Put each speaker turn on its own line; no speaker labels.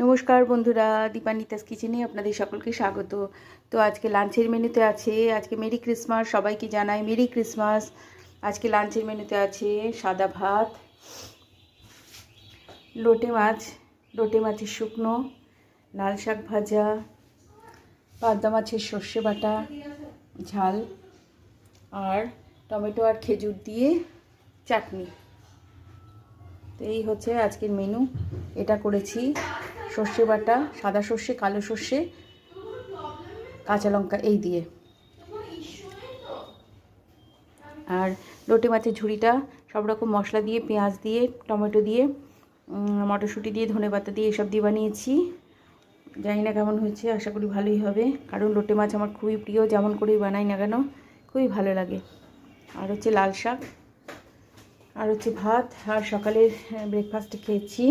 নমস্কার বন্ধুরা, দীপানিতাস কিচেনে আপনাদের সকলকে স্বাগত। তো আজকে লাঞ্চের মেনুতে আছে, আজকে মেরি ক্রিসমাস, সবাইকে জানাই মেরি ক্রিসমাস। আজকে লাঞ্চের মেনুতে আছে সাদা ভাত, লোটে মাছের শুকনো, লাল শাক ভাজা, পাবদা মাছের সর্ষে বাটা ঝাল, আর টমেটো আর খেজুর দিয়ে চাটনি। তো এই হচ্ছে আজকের মেনু। এটা করেছি সর্ষে বাটা, সাদা সর্ষে, কালো সর্ষে, কাঁচা লঙ্কা এই দিয়ে। আর লোটে মাছের ঝুড়িটা সব রকম মশলা দিয়ে, পেঁয়াজ দিয়ে, টমেটো দিয়ে, মটরশুঁটি দিয়ে, ধনেপাতা দিয়ে এসব দিয়ে বানিয়েছি। জানি না কেমন হয়েছে, আশা করি ভালোই হবে, কারণ লোটে মাছ আমার খুবই প্রিয়, যেমন করেই বানাই না কেন খুবই ভালো লাগে। আর হচ্ছে লাল শাক, আর হচ্ছে ভাত, আর সকালের ব্রেকফাস্টে খেয়েছি